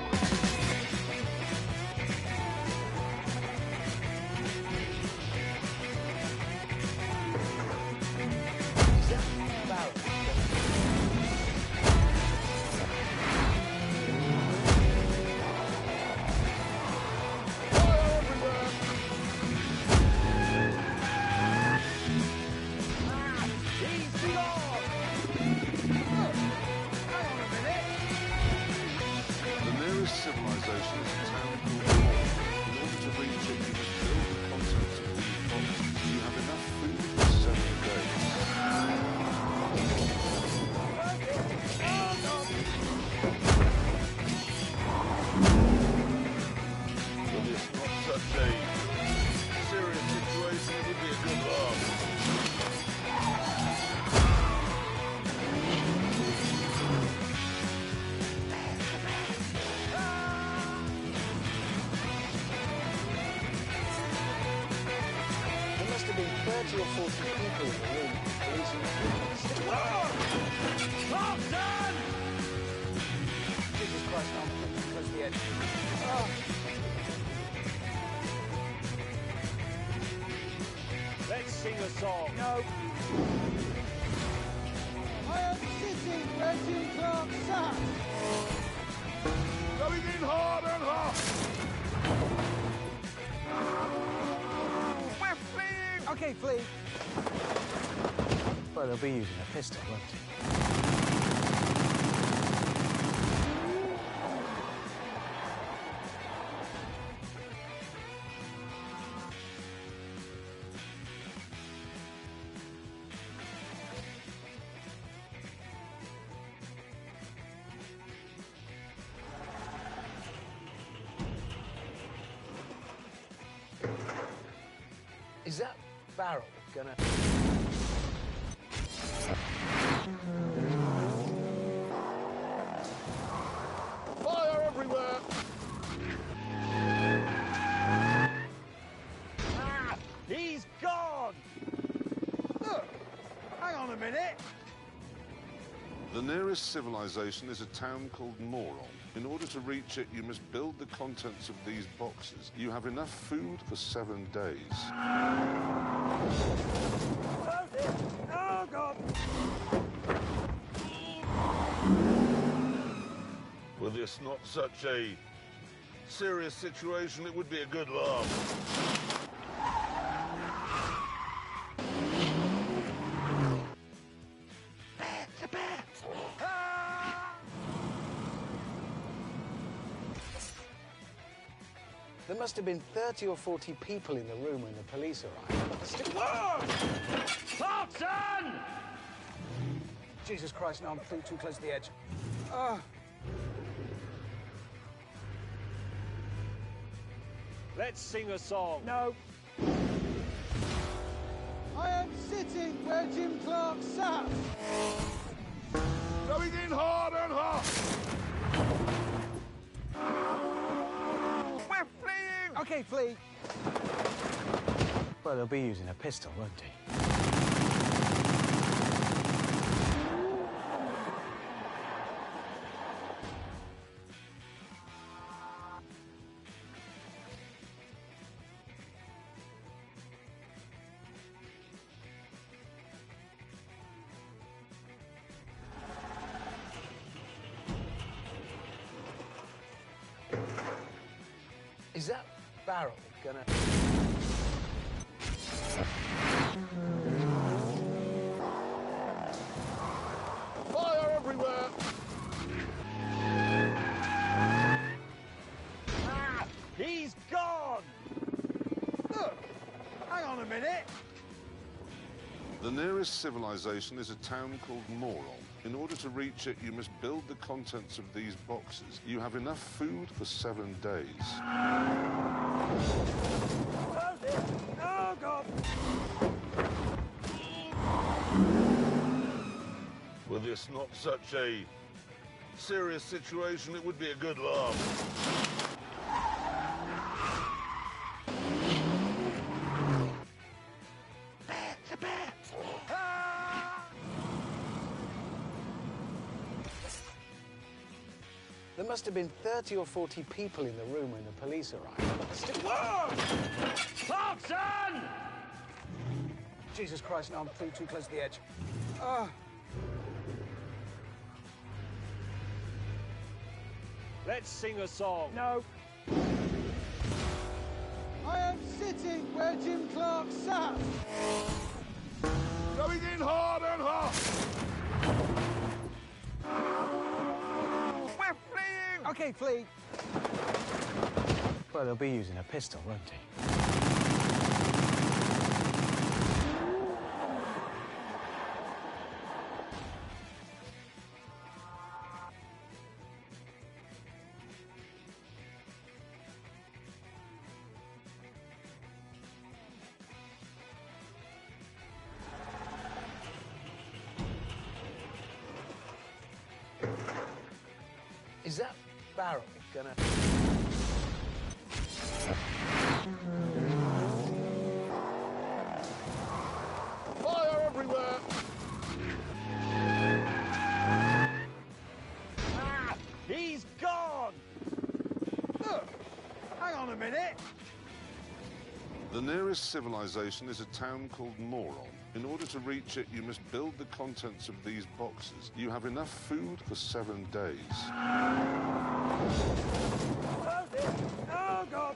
Civilization is a town called Moore. In order to reach it, you must build the contents of these boxes. You have enough food for 7 days. But it's not such a serious situation, it would be a good laugh. There must have been 30 or 40 people in the room. Police and Stop, son! Jesus Christ, I'm close to the edge. Let's sing a song. No. I am sitting where Jim Clark sat. Going in hard and hard! We're fleeing! Okay, flee. Well, they'll be using a pistol, won't they? Is that barrel gonna... Fire everywhere! He's gone! Hang on a minute. The nearest civilization is a town called Moron. In order to reach it, you must build the contents of these boxes. You have enough food for 7 days. Oh, God! With this not such a serious situation, it would be a good laugh. There must have been 30 or 40 people in the room when the police arrived. Stop, son! Jesus Christ, no, I'm too close to the edge. Let's sing a song. No. I am sitting where Jim Clark sat. Going in hard and hard! We're fleeing! Okay, flee. Well, they'll be using a pistol, won't they? Is that barrel gonna... Fire everywhere! He's gone! Hang on a minute. The nearest civilization is a town called Moron. In order to reach it, you must build the contents of these boxes. You have enough food for 7 days. Oh, God! With this not such a serious situation, it would be a good laugh. There must have been 30 or 40 people in the room when the police arrived. Whoa! Thompson! Jesus Christ, no, I'm too close to the edge. Let's sing a song. No. I am sitting where Jim Clark sat. Going in hard and hot! We're fleeing! Okay, flee. Well, they'll be using a pistol, won't they? Is that barrel gonna... Fire everywhere! Ah! He's gone! Look, hang on a minute. The nearest civilization is a town called Moron. In order to reach it, you must build the contents of these boxes. You have enough food for 7 days. Oh, dear. Oh, God!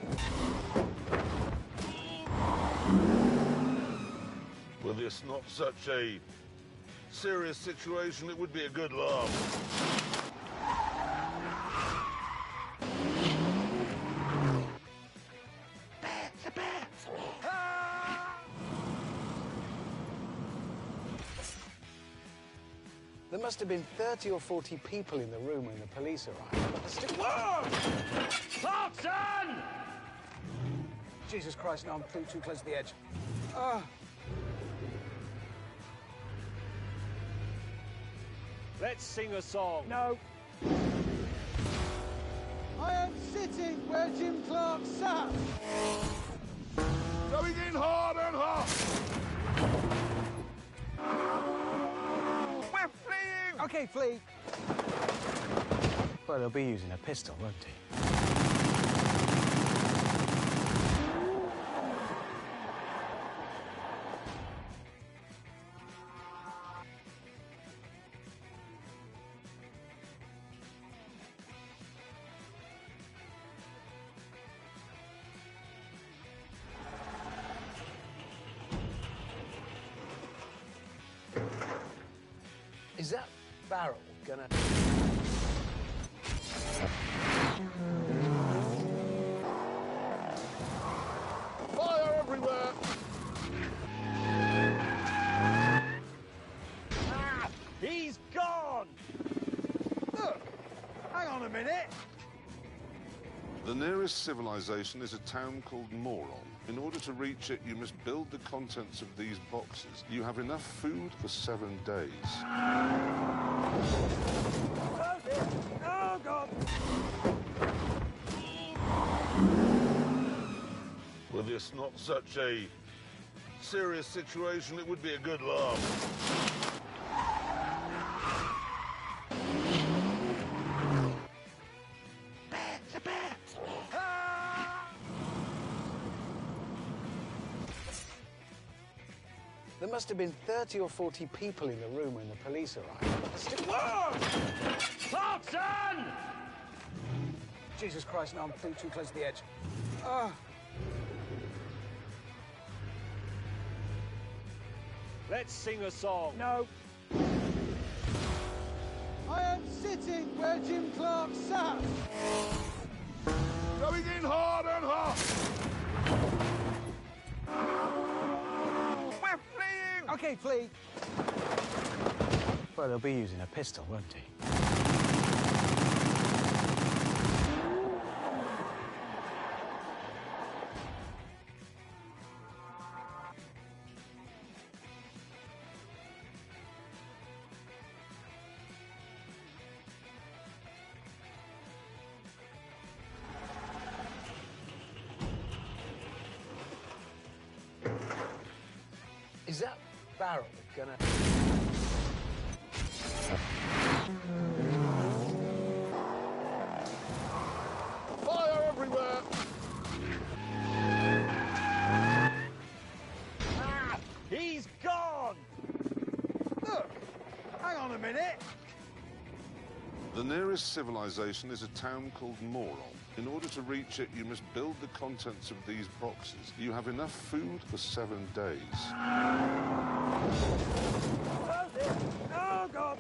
Were this not such a serious situation, it would be a good laugh. There must have been 30 or 40 people in the room when the police arrived. Whoa! Thompson! Jesus Christ, no, I'm too close to the edge. Let's sing a song. No. I am sitting where Jim Clark sat. Going in hard and hot! We're fleeing! Okay, flee. Well, they'll be using a pistol, won't they? Is that barrel gonna... Fire everywhere! Ah! He's gone! Look, hang on a minute. The nearest civilization is a town called Moron. In order to reach it, you must build the contents of these boxes. You have enough food for 7 days. Oh, dear. Oh, God! Were this not such a serious situation, it would be a good laugh. There must have been 30 or 40 people in the room when the police arrived. Whoa! Thompson! Jesus Christ, no, I'm too close to the edge. Let's sing a song. No. I am sitting where Jim Clark sat. Going in hard and hot! We're fleeing! Okay, flee. Well, they'll be using a pistol, won't they? Is that barrel gonna... The nearest civilization is a town called Moron. In order to reach it, you must build the contents of these boxes. You have enough food for 7 days. Oh, dear. Oh, God.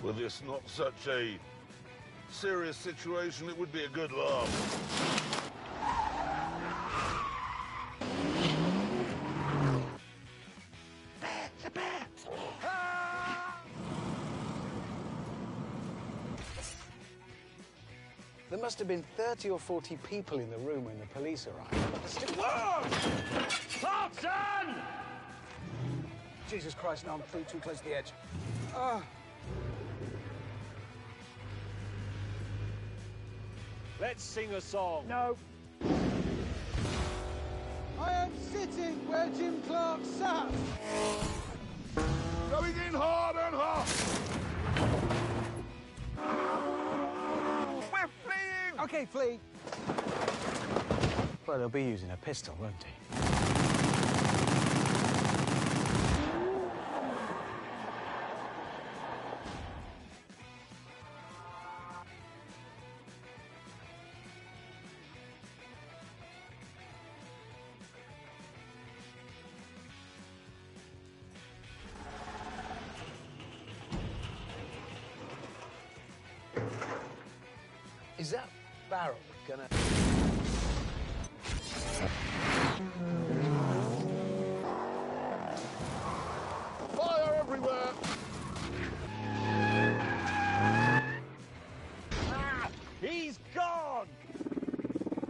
Were this not such a serious situation, it would be a good laugh. There must have been 30 or 40 people in the room when the police arrived. Whoa! Clarkson! Jesus Christ, no, I'm too close to the edge. Let's sing a song. No. I am sitting where Jim Clark sat. Going in hard and hard! We're fleeing! OK, flee. Well, they'll be using a pistol, won't he? Is that barrel gonna... Fire everywhere! Ah, he's gone!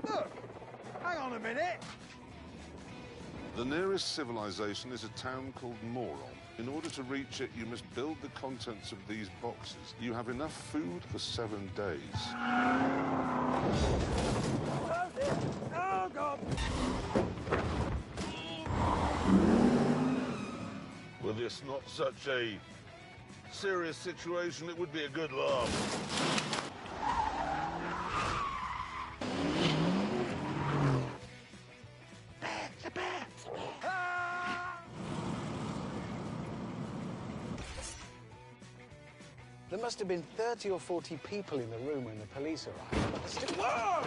Look, hang on a minute. The nearest civilization is a town called Moron. In order to reach it, you must build the contents of these boxes. You have enough food for 7 days. Oh, dear. Oh, God. Were this not such a serious situation, it would be a good laugh. There must have been 30 or 40 people in the room when the police arrived. Whoa!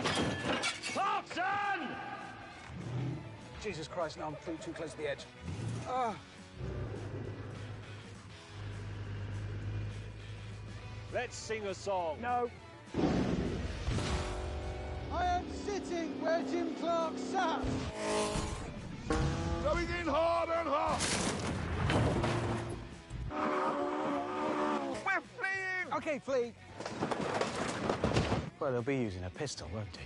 Clarkson! Jesus Christ, no, I'm too close to the edge. Let's sing a song. No. I am sitting where Jim Clark sat. Going in hard and hard! We're fleeing! OK, flee. Well, they'll be using a pistol, won't he?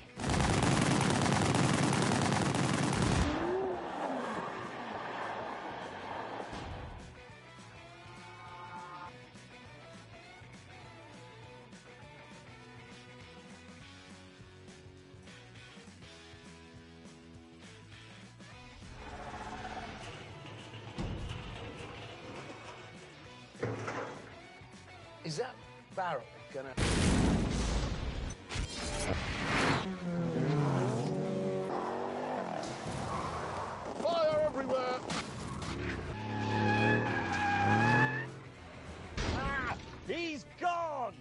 Is that barrel gonna... Fire everywhere! Ah, he's gone!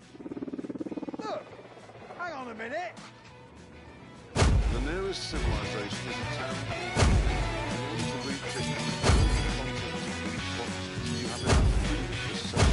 Look, hang on a minute. The nearest civilization is a town called Moron. In order to reach it, you must build the contents of these boxes. You have enough food for 7 days.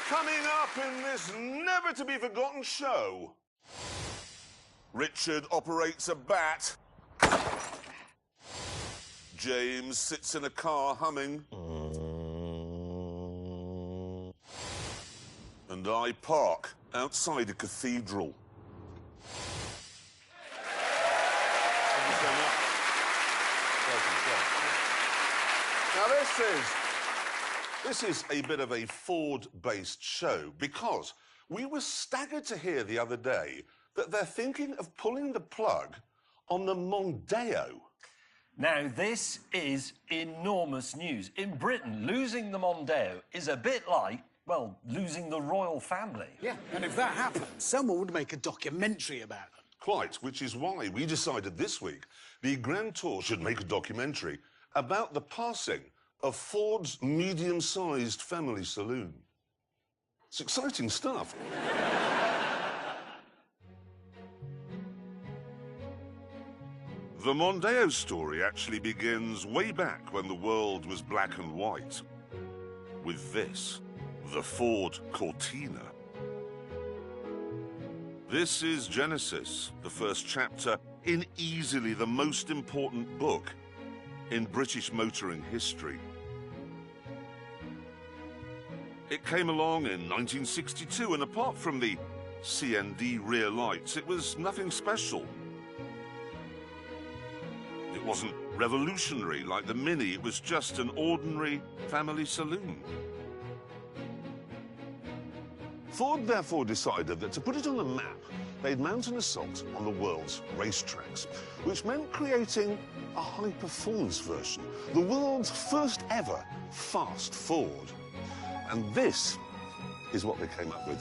Coming up in this never-to-be-forgotten show, Richard operates a bat. James sits in a car humming. And I park outside a cathedral. Thank you so much. Welcome, sir. Now, this is a bit of a Ford-based show because we were staggered to hear the other day that they're thinking of pulling the plug on the Mondeo. Now, this is enormous news. In Britain, losing the Mondeo is a bit like, well, losing the royal family. Yeah, and if that happened, someone would make a documentary about them. Quite, which is why we decided this week the Grand Tour should make a documentary about the passing of Ford's medium-sized family saloon. It's exciting stuff. The Mondeo story actually begins way back when the world was black and white. With this, the Ford Cortina. This is Genesis, the first chapter in easily the most important book in British motoring history. It came along in 1962, and apart from the CND rear lights, it was nothing special. It wasn't revolutionary like the Mini, it was just an ordinary family saloon. Ford therefore decided that to put it on the map, they'd mount an assault on the world's racetracks, which meant creating a high-performance version, the world's first ever fast Ford. And this is what they came up with.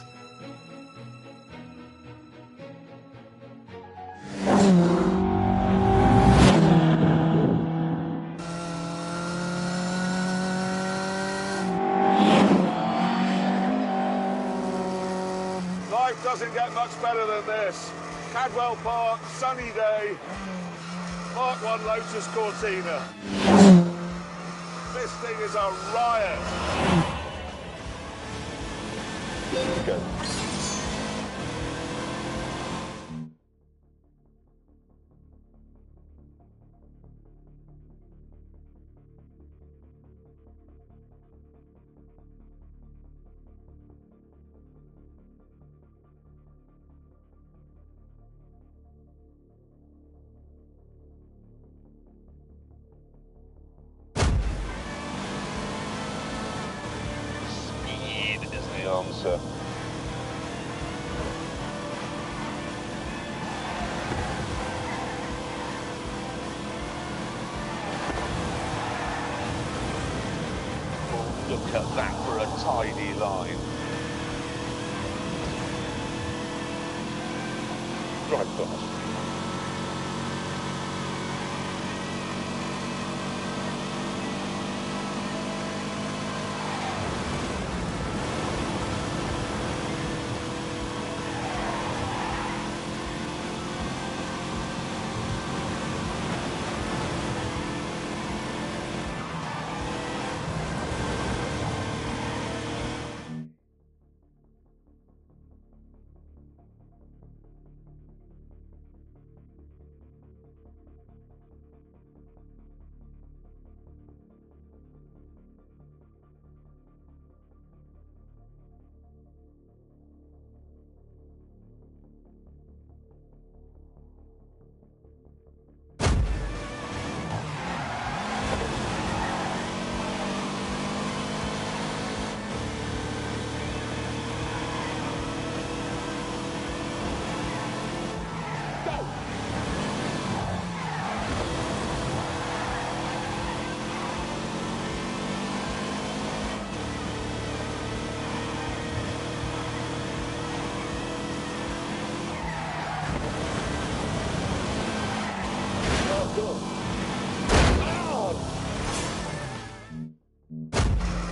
Life doesn't get much better than this. Cadwell Park, sunny day, Mark 1 Lotus Cortina. This thing is a riot. Go. Speed is the answer. Look at that for a tidy line. Drive fast.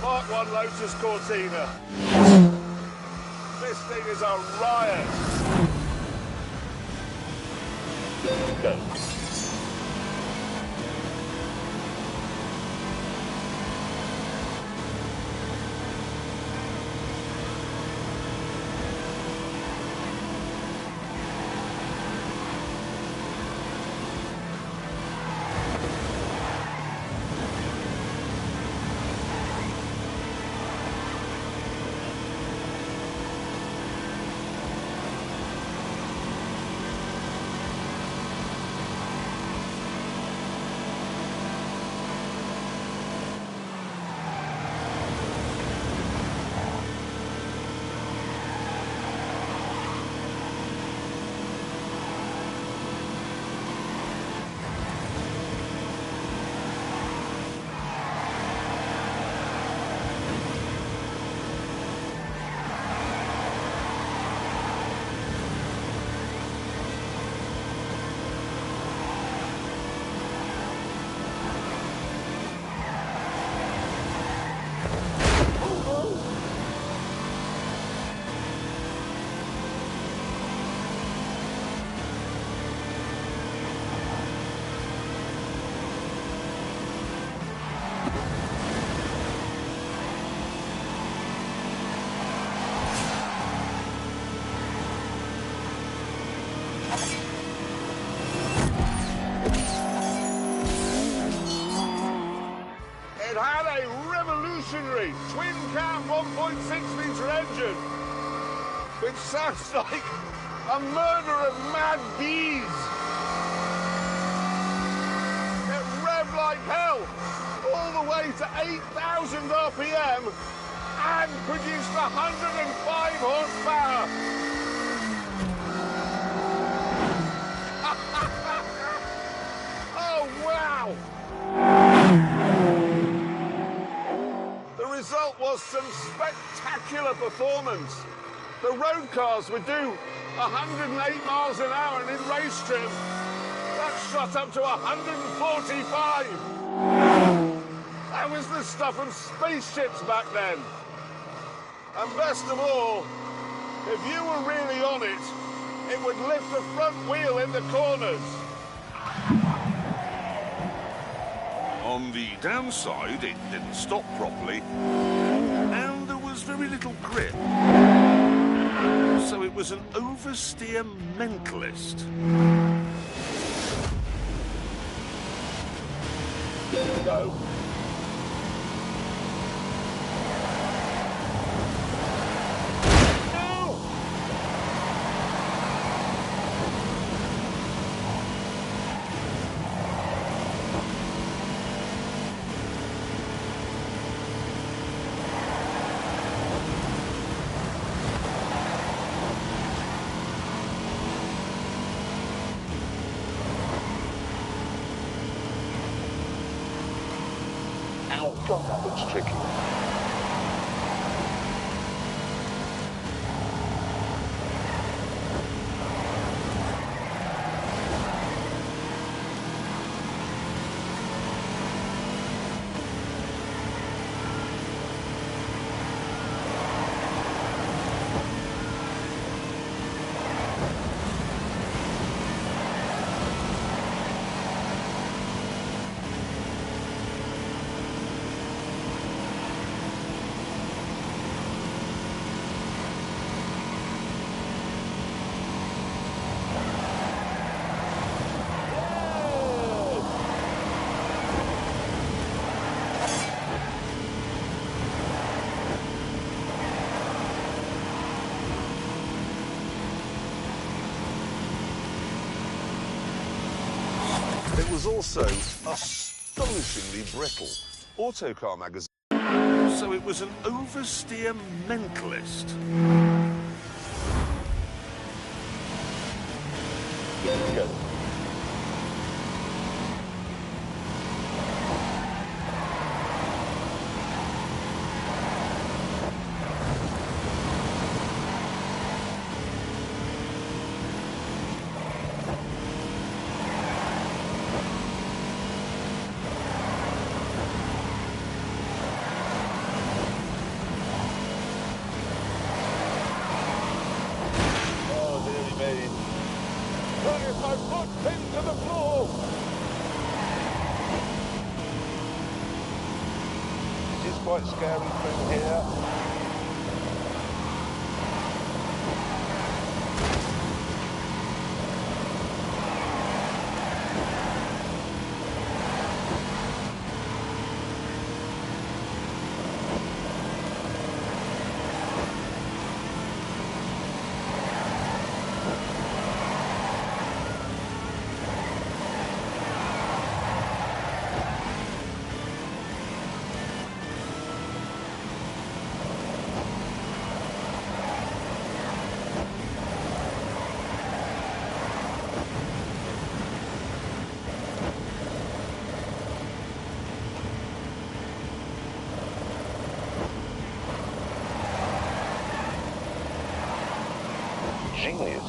Mark 1 Lotus Cortina. This thing is a riot. Go. revolutionary twin-cam 1.6-litre engine, which sounds like a murder of mad bees. It revved like hell all the way to 8,000 RPM and produced 105 horsepower. Oh, wow! The result was some spectacular performance. The road cars would do 108 miles an hour, and in race trim, that shot up to 145. That was the stuff of spaceships back then. And best of all, if you were really on it, it would lift the front wheel in the corners. On the downside, it didn't stop properly, and there was very little grip. So it was an oversteer mentalist. Go. God, that looks tricky. It was also astonishingly brittle. Autocar magazine. So it was an oversteer mentalist. Go. My foot pinned to the floor. It is quite scary from here. Genius.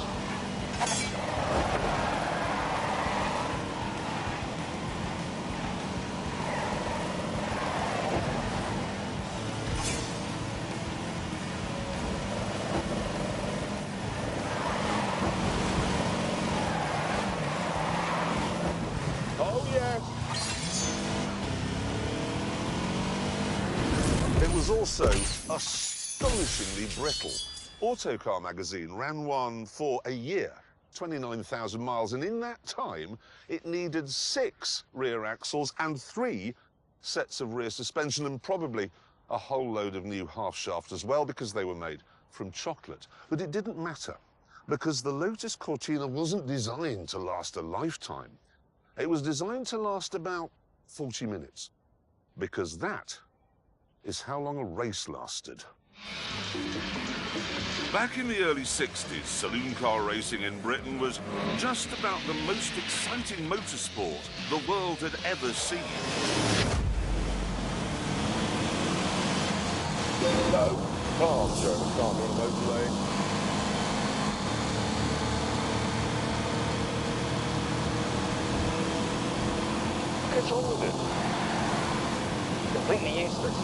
Oh, yes. It was also astonishingly brittle. Autocar magazine ran one for a year, 29,000 miles, and in that time, it needed 6 rear axles and 3 sets of rear suspension, and probably a whole load of new half-shaft as well because they were made from chocolate. But it didn't matter because the Lotus Cortina wasn't designed to last a lifetime. It was designed to last about 40 minutes because that is how long a race lasted. Back in the early 60s, saloon car racing in Britain was just about the most exciting motorsport the world had ever seen. No, can't go on the motorway. What's wrong with it? Completely useless.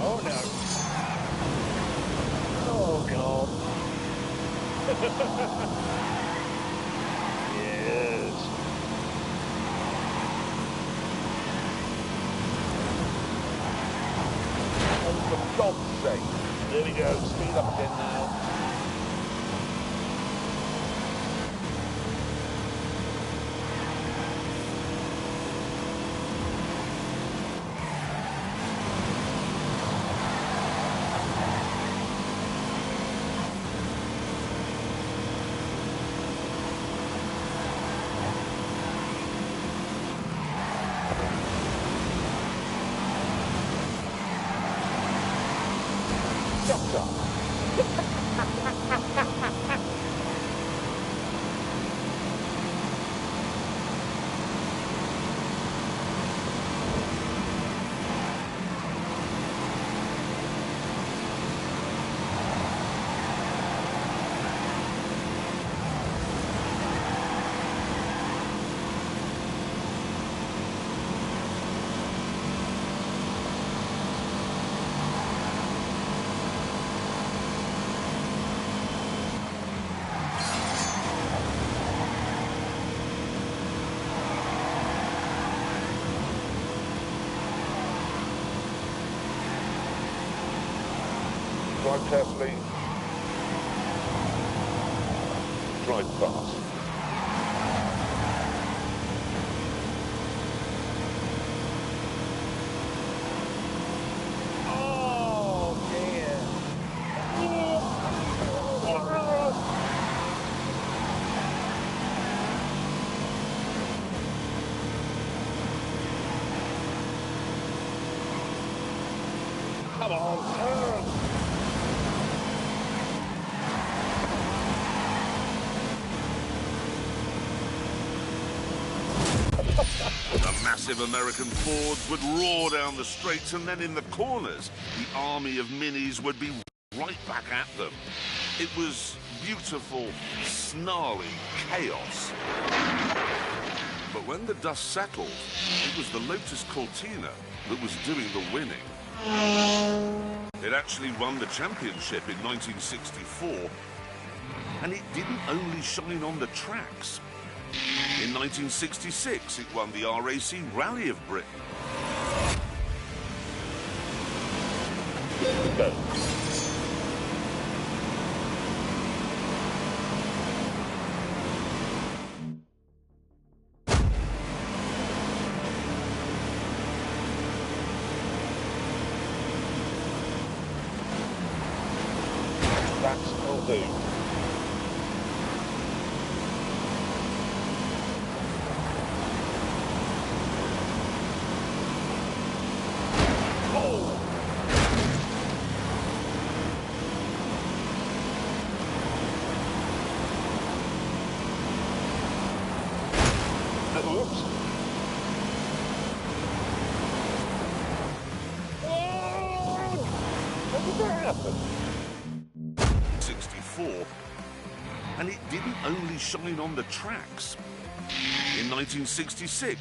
Oh no. Oh God. Yes. Oh, for God's sake. There we go. Speed up again now. Shut up. Drive carefully. Drive fast. Oh dear. Come on, turn. The massive American Fords would roar down the straights, and then in the corners, the army of Minis would be right back at them. It was beautiful, snarly chaos. But when the dust settled, it was the Lotus Cortina that was doing the winning. It actually won the championship in 1964, and it didn't only shine on the tracks. In 1966, it won the RAC Rally of Britain. Go. That will do. Oops. How did that happen? 64, and it didn't only shine on the tracks. In 1966,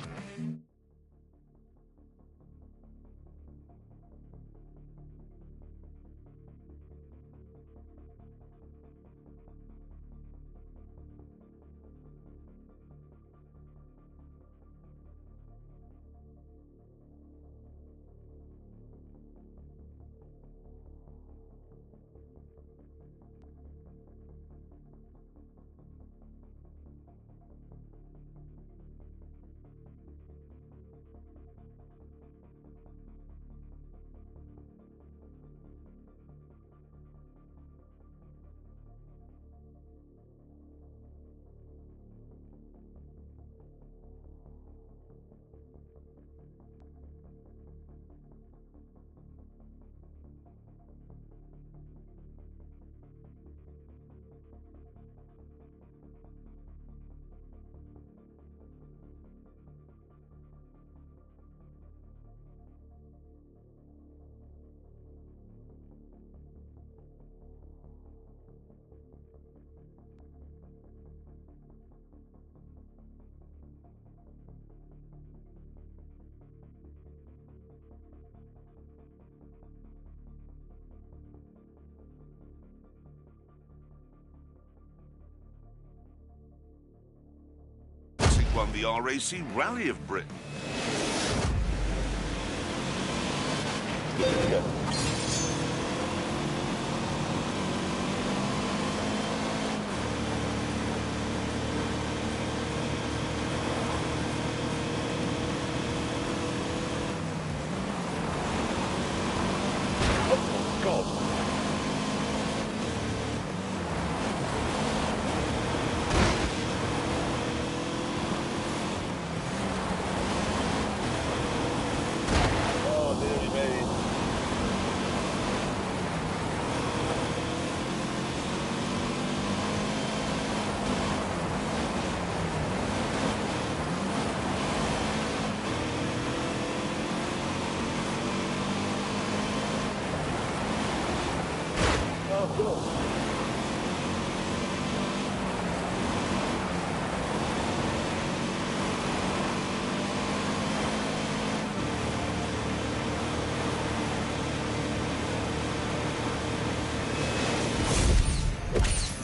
won the RAC Rally of Britain.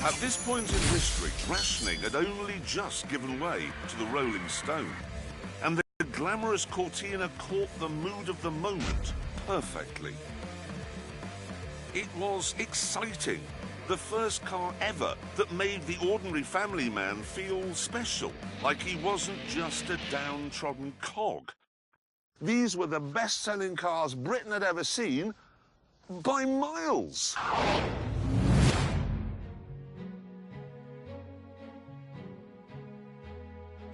At this point in history, rationing had only just given way to the Rolling Stone, and the glamorous Cortina caught the mood of the moment perfectly. It was exciting, the first car ever that made the ordinary family man feel special, like he wasn't just a downtrodden cog. These were the best-selling cars Britain had ever seen by miles.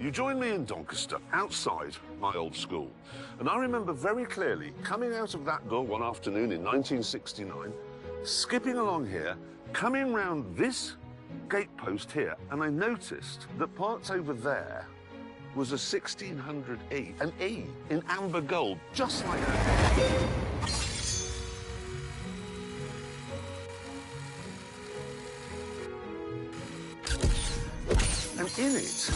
You joined me in Doncaster, outside my old school. And I remember very clearly coming out of that door one afternoon in 1969, skipping along here, coming round this gatepost here, and I noticed that parked over there was a 1600E, an E in amber gold, just like that. And in it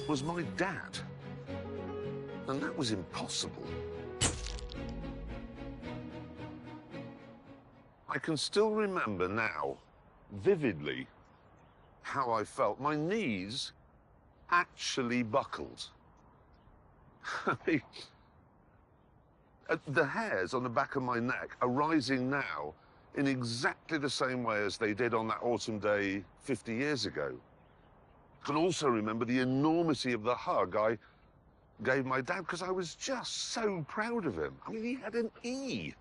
was my dad. And that was impossible. I can still remember now, vividly, how I felt. My knees actually buckled. I mean, the hairs on the back of my neck are rising now in exactly the same way as they did on that autumn day 50 years ago. I can also remember the enormity of the hug I gave my dad, because I was just so proud of him. I mean, he had an E.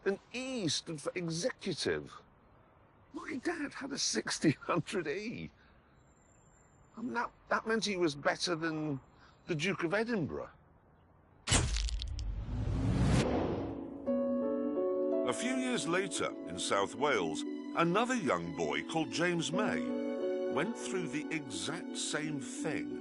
An E stood for executive. My dad had a 1600E. I mean, that meant he was better than the Duke of Edinburgh. A few years later, in South Wales, another young boy called James May went through the exact same thing.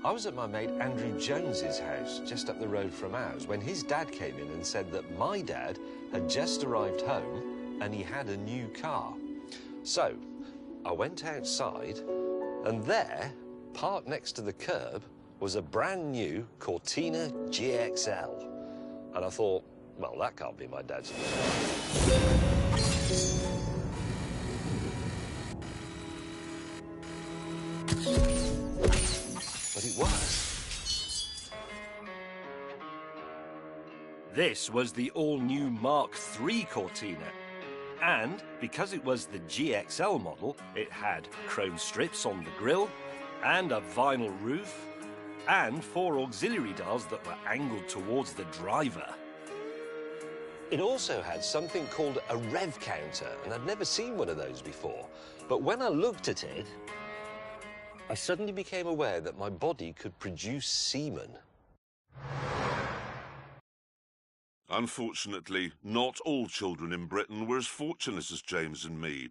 I was at my mate Andrew Jones's house, just up the road from ours, when his dad came in and said that my dad had just arrived home and he had a new car. So, I went outside, and there, parked next to the curb, was a brand new Cortina GXL. And I thought, well, that can't be my dad's. But it was. This was the all-new Mark III Cortina. And because it was the GXL model, it had chrome strips on the grille, and a vinyl roof, and 4 auxiliary dials that were angled towards the driver. It also had something called a rev counter, and I'd never seen one of those before. But when I looked at it, I suddenly became aware that my body could produce semen. Unfortunately, not all children in Britain were as fortunate as James and me,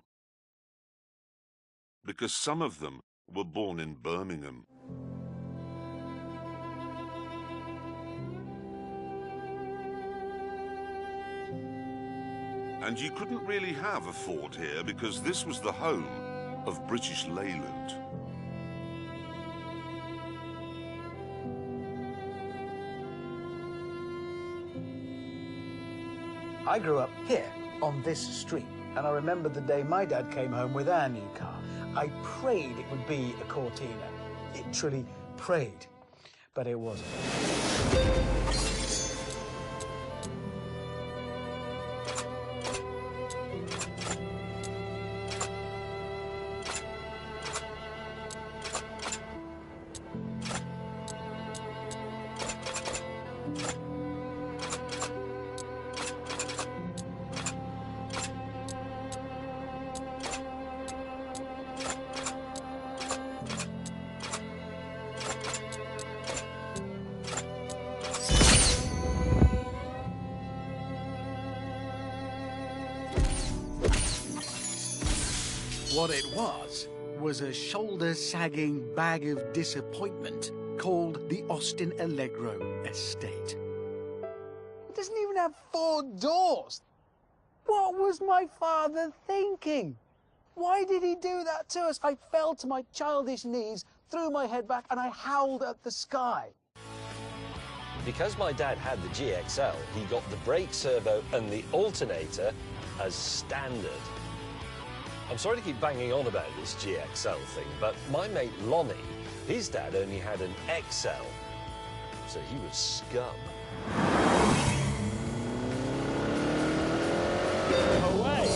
because some of them were born in Birmingham. And you couldn't really have a Ford here because this was the home of British Leyland. I grew up here, on this street, and I remember the day my dad came home with our new car. I prayed it would be a Cortina. literally prayed. But it wasn't. What it was a shoulder-sagging bag of disappointment called the Austin Allegro Estate. It doesn't even have 4 doors. What was my father thinking? Why did he do that to us? I fell to my childish knees, threw my head back, and I howled at the sky. Because my dad had the GXL, he got the brake servo and the alternator as standard. I'm sorry to keep banging on about this GXL thing, but my mate Lonnie, his dad only had an XL, so he was scum. Away!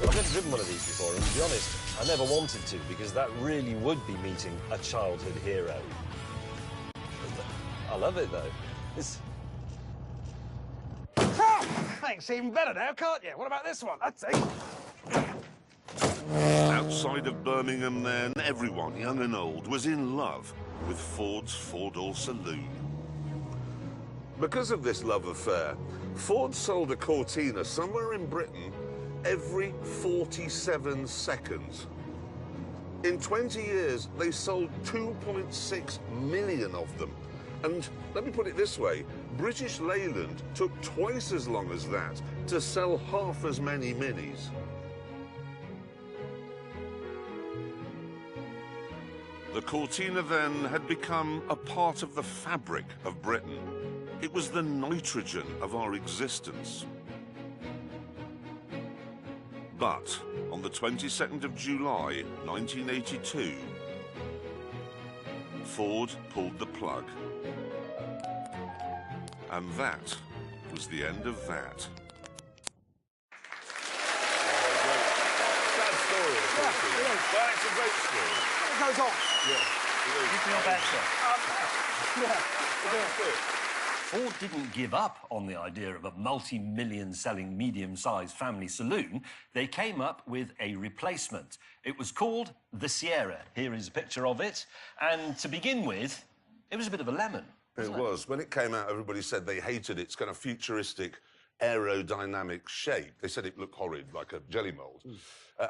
I've never driven one of these before, and to be honest, I never wanted to, because that really would be meeting a childhood hero. I love it, though. It's... Thanks, even better now, can't you? What about this one? That's it. Outside of Birmingham then, everyone, young and old, was in love with Ford's four-door saloon. Because of this love affair, Ford sold a Cortina somewhere in Britain every 47 seconds. In 20 years, they sold 2.6 million of them. And let me put it this way, British Leyland took twice as long as that to sell half as many Minis. The Cortina then had become a part of the fabric of Britain. It was the nitrogen of our existence. But on the 22nd of July, 1982, Ford pulled the plug. And that was the end of that. Sad story, of course. But it's a great story. It goes on. You feel better? That's it. Ford didn't give up on the idea of a multi-million selling medium-sized family saloon. They came up with a replacement. It was called the Sierra. Here is a picture of it. And to begin with, it was a bit of a lemon. It was. When it came out, everybody said they hated it. It's kind of futuristic aerodynamic shape. They said it looked horrid, like a jelly mould.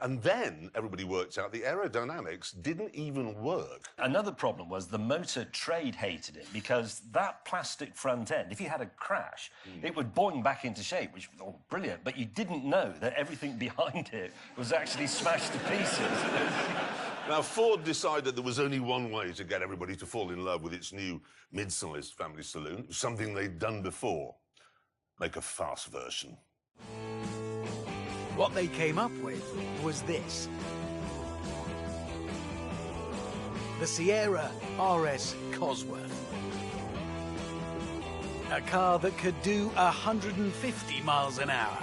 And then everybody worked out the aerodynamics didn't even work. Another problem was the motor trade hated it because that plastic front end, if you had a crash, it would boing back into shape, which was all brilliant, but you didn't know that everything behind it was actually smashed to pieces. Now, Ford decided there was only one way to get everybody to fall in love with its new mid-sized family saloon. It was something they'd done before. Make a fast version. What they came up with was this. The Sierra RS Cosworth. A car that could do 150 miles an hour.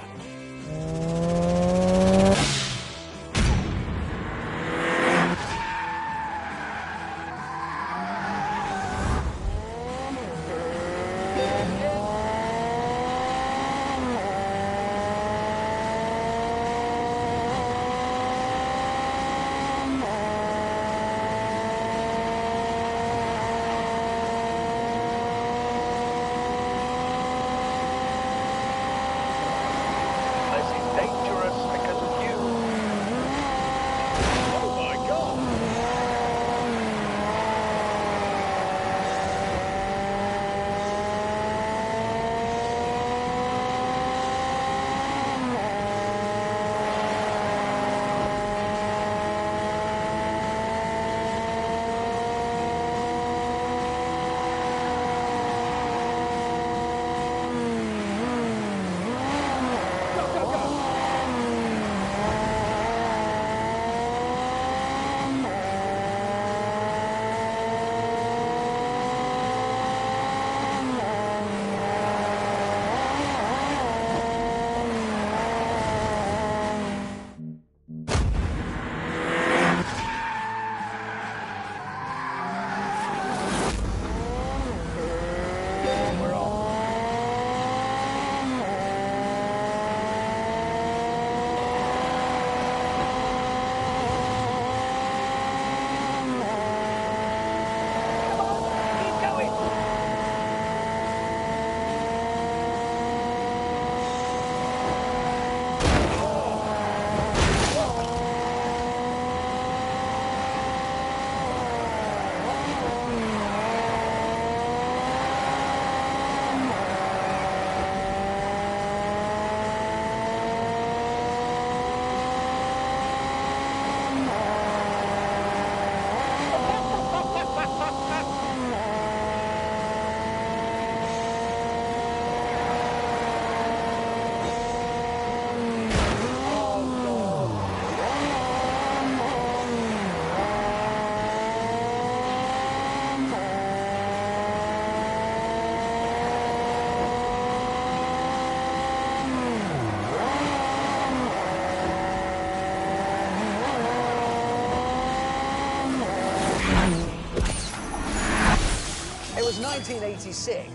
It was 1986.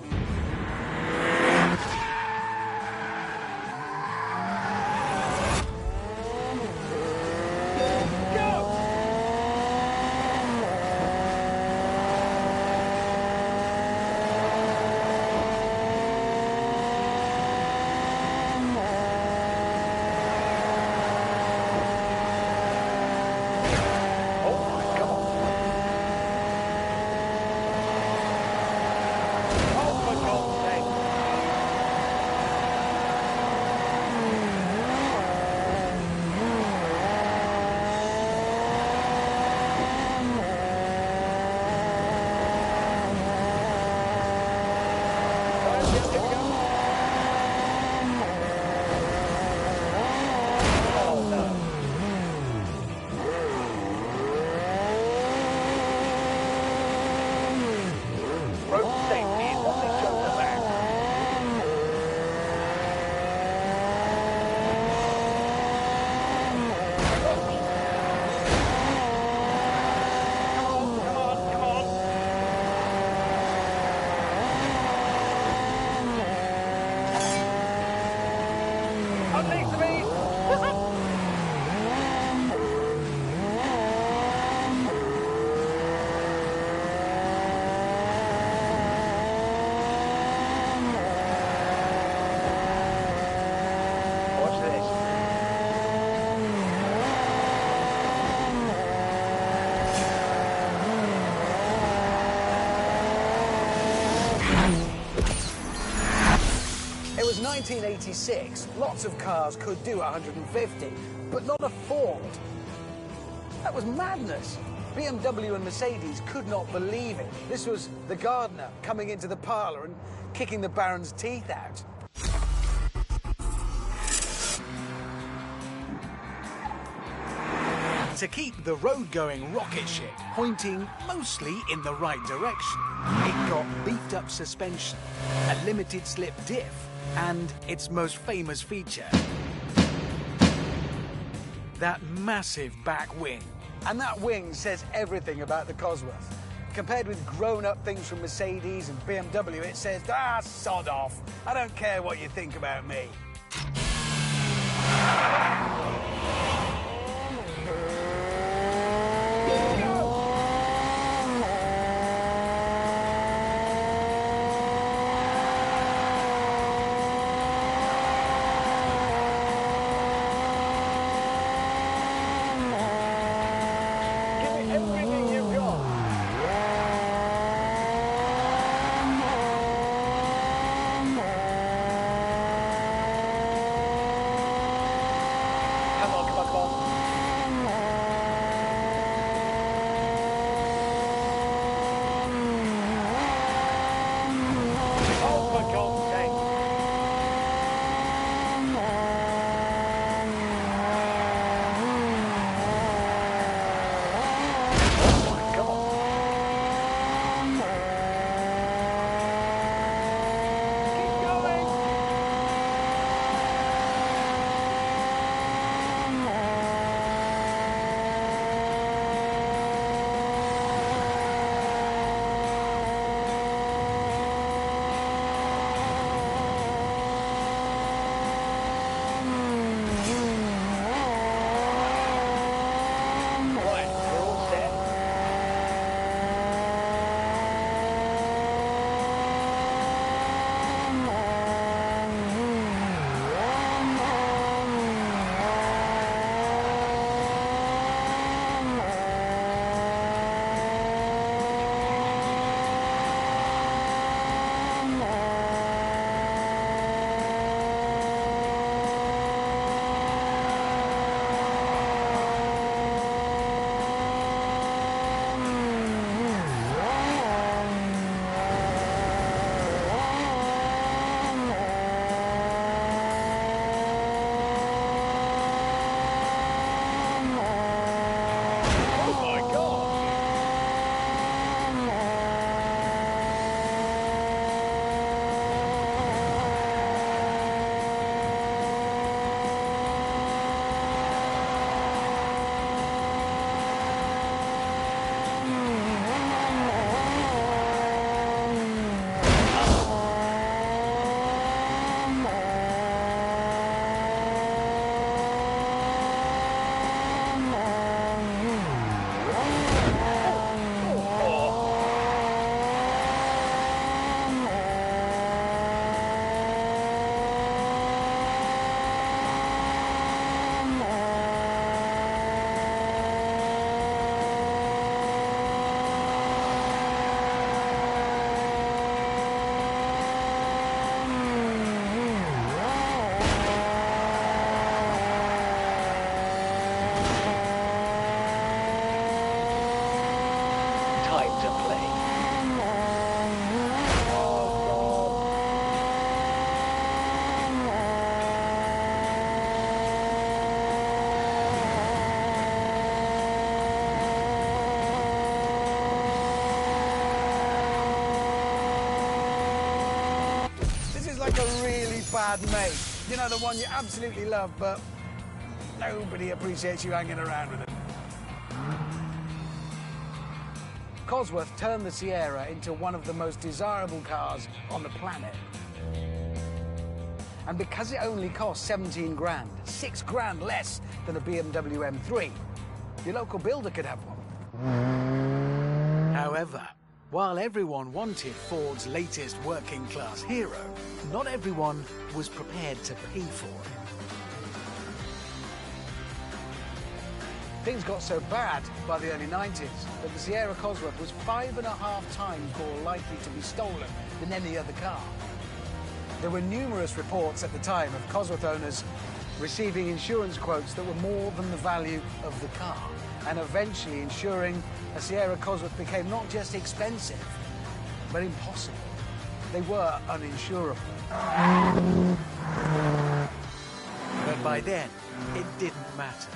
was 1986. Lots of cars could do 150, but not a Ford. That was madness. BMW and Mercedes could not believe it. This was the gardener coming into the parlour and kicking the Baron's teeth out. To keep the road-going rocket ship pointing mostly in the right direction, it got beefed-up suspension, a limited-slip diff, and its most famous feature, that massive back wing. And that wing says everything about the Cosworth. Compared with grown-up things from Mercedes and BMW, it says, ah, sod off. I don't care what you think about me. Bad mate. You know, the one you absolutely love, but nobody appreciates you hanging around with it. Cosworth turned the Sierra into one of the most desirable cars on the planet. And because it only cost 17 grand, 6 grand less than a BMW M3, your local builder could have one. However, while everyone wanted Ford's latest working-class hero, not everyone was prepared to pay for it. Things got so bad by the early 90s that the Sierra Cosworth was 5.5 times more likely to be stolen than any other car. There were numerous reports at the time of Cosworth owners receiving insurance quotes that were more than the value of the car, and eventually ensuring a Sierra Cosworth became not just expensive, but impossible. They were uninsurable. But by then, it didn't matter.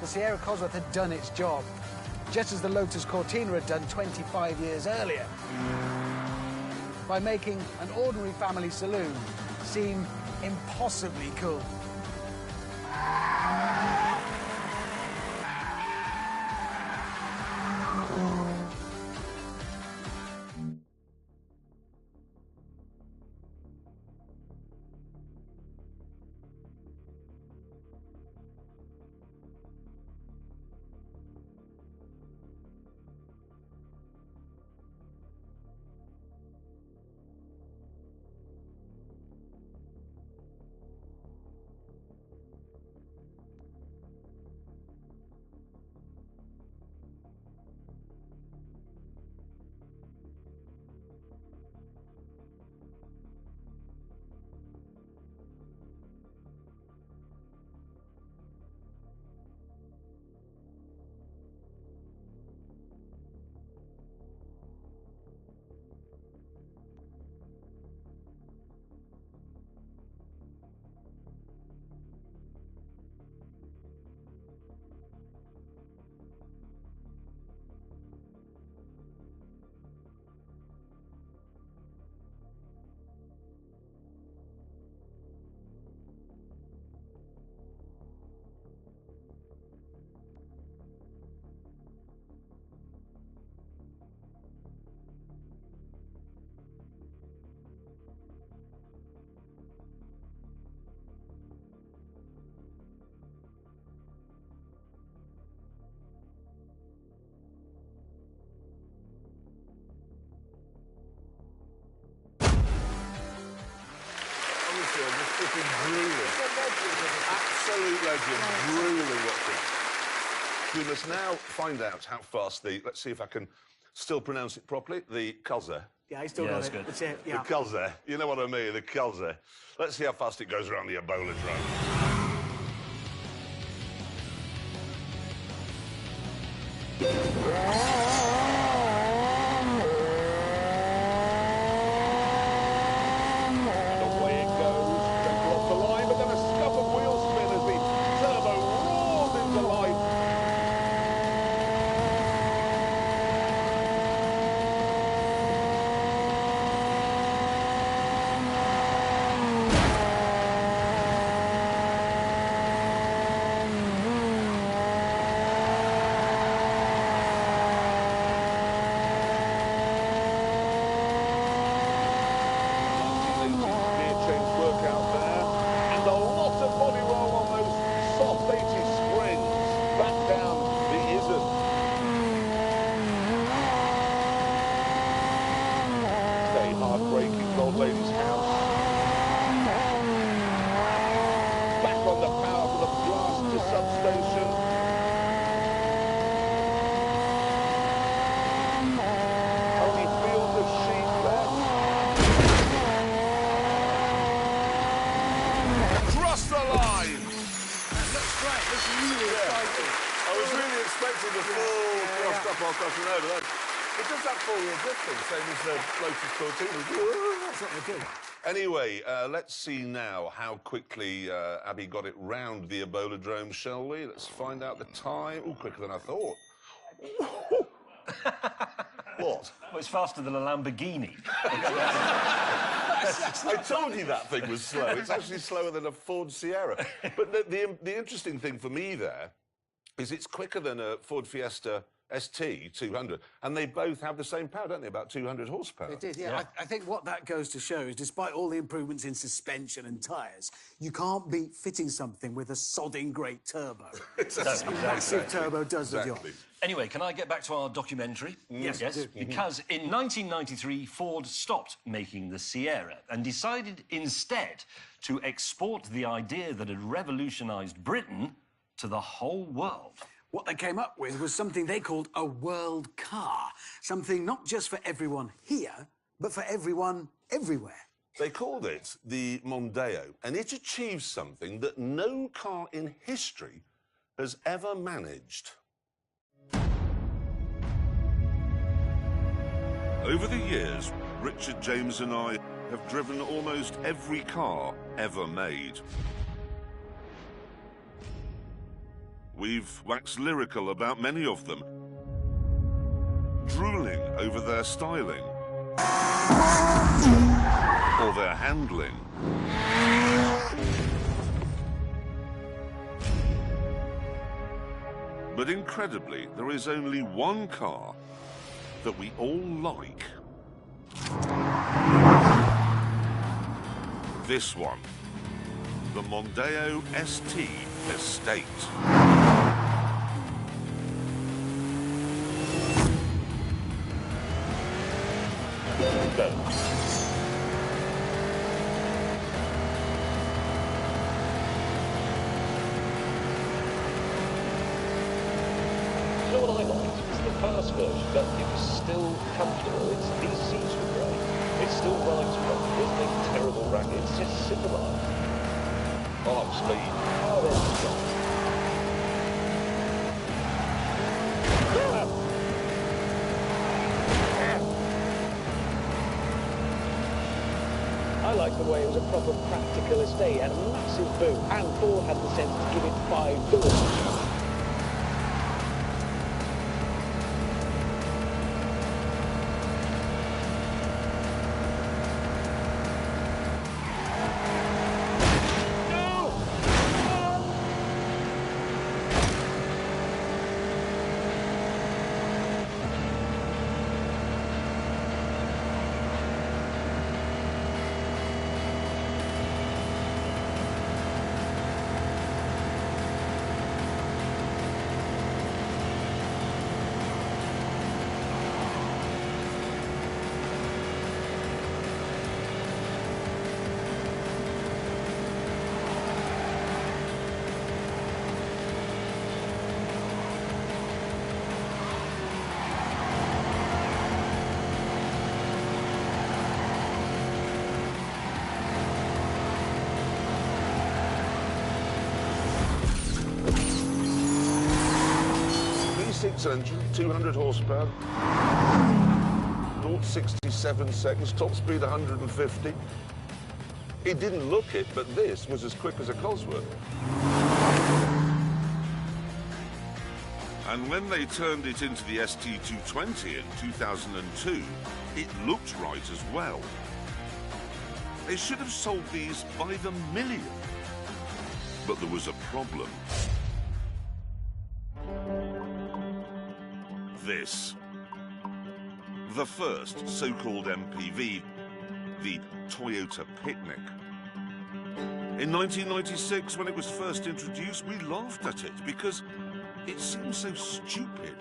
The Sierra Cosworth had done its job, just as the Lotus Cortina had done 25 years earlier, by making an ordinary family saloon seem impossibly cool. Absolute legend, drooling watching. We must now find out how fast the, let's see if I can still pronounce it properly, the Cuzzer. Yeah, I still got it. That's it, yeah. The Cuzzer, you know what I mean, the Cuzzer. Let's see how fast it goes around the Ebola drone. Anyway, let's see now how quickly Abby got it round the Ebola drome, shall we? Let's find out the time. Oh, quicker than I thought. What? Well, it's faster than a Lamborghini. I told you that thing was slow. It's actually slower than a Ford Sierra. But the interesting thing for me there is it's quicker than a Ford Fiesta ST 200, and they both have the same power, don't they? About 200 horsepower. It did, yeah. I think what that goes to show is, despite all the improvements in suspension and tyres, you can't beat fitting something with a sodding great turbo. A massive turbo does the job. Anyway, can I get back to our documentary? Yes. Because in 1993, Ford stopped making the Sierra and decided instead to export the idea that had revolutionised Britain to the whole world. What they came up with was something they called a world car. Something not just for everyone here, but for everyone everywhere. They called it the Mondeo, and it achieved something that no car in history has ever managed. Over the years, Richard, James and I have driven almost every car ever made. We've waxed lyrical about many of them, drooling over their styling or their handling. But incredibly, there is only one car that we all like. This one, the Mondeo ST Estate. Go. You know what I liked? It's the fast version, but it was still comfortable. These seats were great. It still rides well. It doesn't make terrible racket. It's just civilised. Oh, speed. Oh, there's the shot. I liked the way it was a proper practical estate. It had a massive boot, and Ford had the sense to give it 5 doors. V6 engine, 200 horsepower, 0 to 67 seconds, top speed 150. It didn't look it, but this was as quick as a Cosworth. And when they turned it into the ST220 in 2002, it looked right as well. They should have sold these by the million. But there was a problem. This. The first so-called MPV, the Toyota Picnic. In 1996, when it was first introduced, we laughed at it because it seemed so stupid.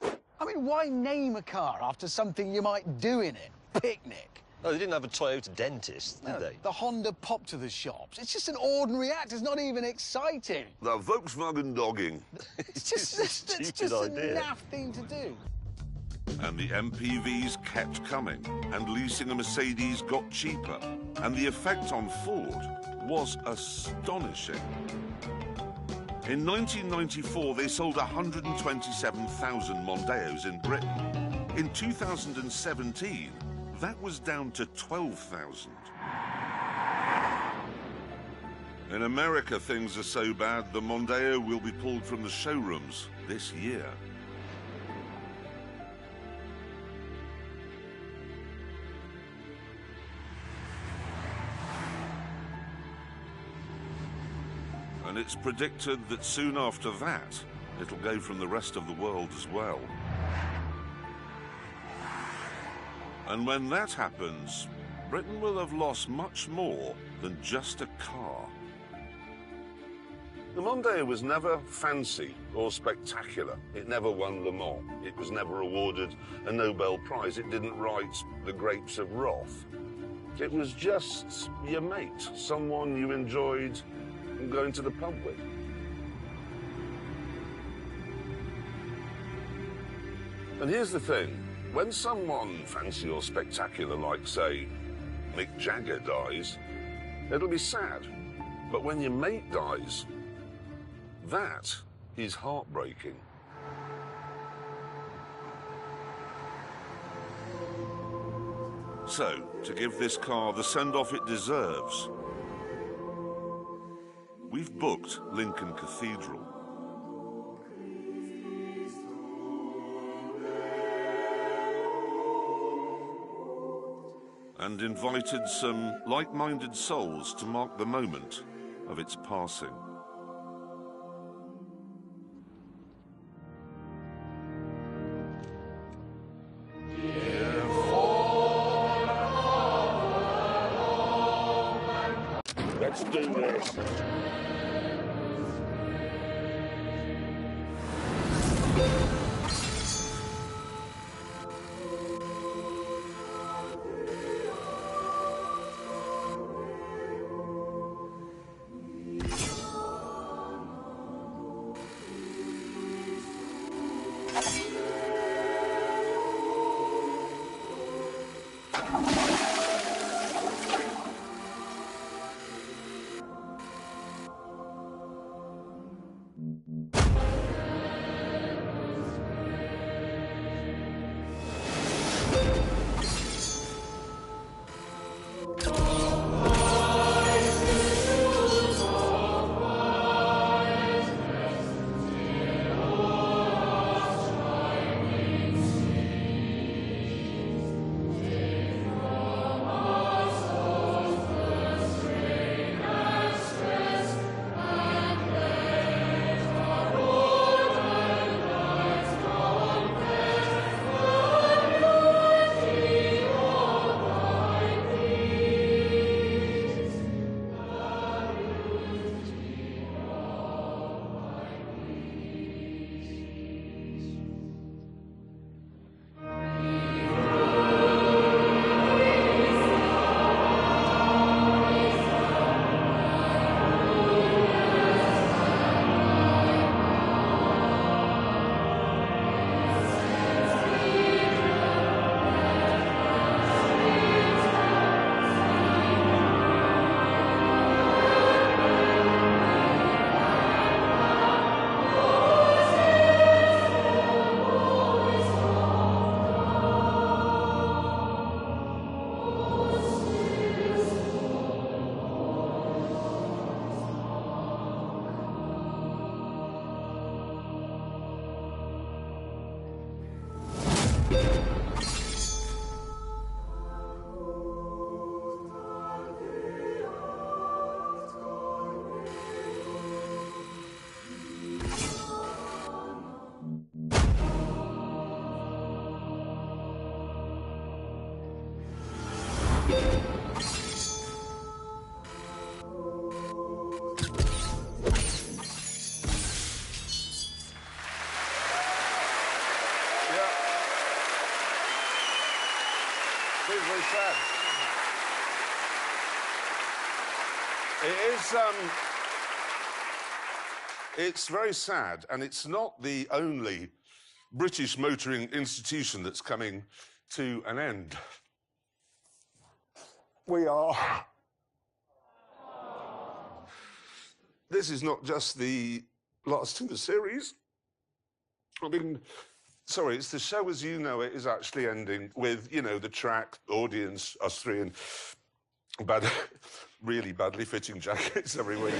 I mean, why name a car after something you might do in it? Picnic. No, they didn't have a Toyota dentist, did they? The Honda pop to the shops. It's just an ordinary act. It's not even exciting. The Volkswagen dogging. It's just a naff thing to do. And the MPVs kept coming, and leasing a Mercedes got cheaper. And the effect on Ford was astonishing. In 1994, they sold 127,000 Mondeos in Britain. In 2017, that was down to 12,000. In America, things are so bad, the Mondeo will be pulled from the showrooms this year. And it's predicted that soon after that, it'll go from the rest of the world as well. And when that happens, Britain will have lost much more than just a car. The Mondeo was never fancy or spectacular. It never won Le Mans. It was never awarded a Nobel Prize. It didn't write The Grapes of Wrath. It was just your mate, someone you enjoyed going to the pub with. And here's the thing. when someone fancy or spectacular like, say, Mick Jagger dies, it'll be sad. But when your mate dies, that is heartbreaking. So, to give this car the send-off it deserves, we've booked Lincoln Cathedral. And invited some like-minded souls to mark the moment of its passing. Let's do this. Very sad. It is, it's very sad, and it's not the only British motoring institution that's coming to an end. We are. This is not just the last in the series. I mean, sorry, it's the show as you know it is actually ending with, you know, the track, audience, us three, and really badly fitting jackets every week.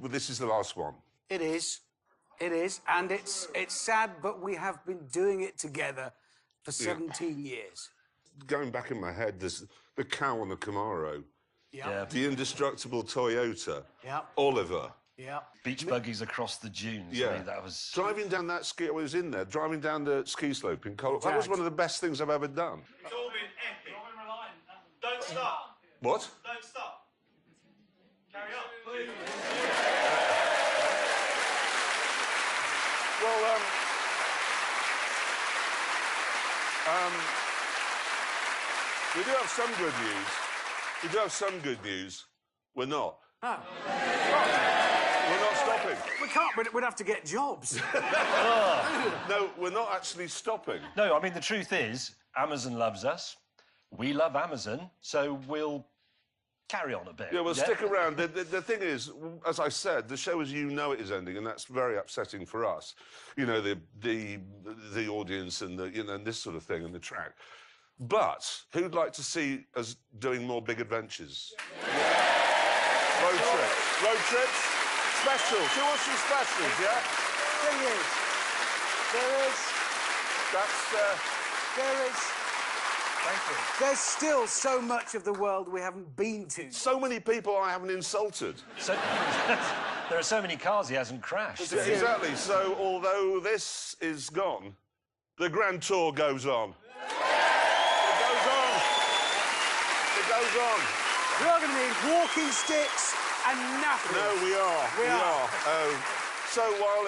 This is the last one. It is. It is. And it's sad, but we have been doing it together for 17 years. Going back in my head, there's the cow on the Camaro. Yeah. The indestructible Toyota. Yeah. Oliver. Yeah. Beach buggies across the dunes. Yeah. I mean, that was... Driving down that ski, I was in there, driving down the ski slope in Colorado. That was one of the best things I've ever done. It's all been epic. Don't stop. What? Don't stop. Carry on. Well, we do have some good news. We do have some good news. We're not. Oh. We're not stopping. We can't. We'd have to get jobs. No, we're not actually stopping. No, I mean, the truth is, Amazon loves us. We love Amazon, so we'll carry on a bit. Yeah, we'll stick around. The thing is, as I said, the show as you know it is ending, and that's very upsetting for us. You know, the audience and and this sort of thing and the track. But who'd like to see us doing more big adventures? Yeah. Road trips, specials. Who wants some specials? Yeah. Thing is, there is. Thank you. There's still so much of the world we haven't been to. So many people I haven't insulted. So, there are so many cars he hasn't crashed. Exactly. So, although this is gone, the Grand Tour goes on. It goes on. It goes on. We are going to need walking sticks and nappies. No, we are. We are. So while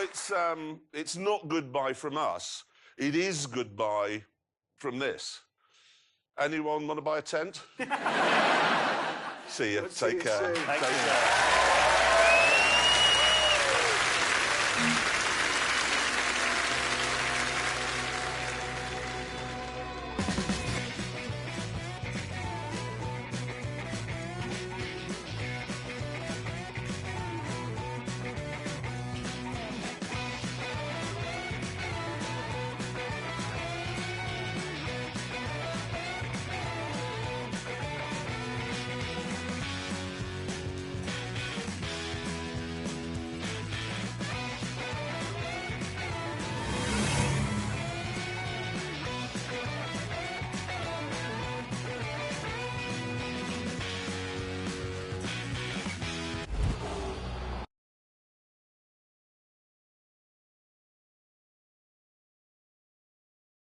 it's not goodbye from us, it is goodbye from this. Anyone want to buy a tent? See you. Take care. Thank you.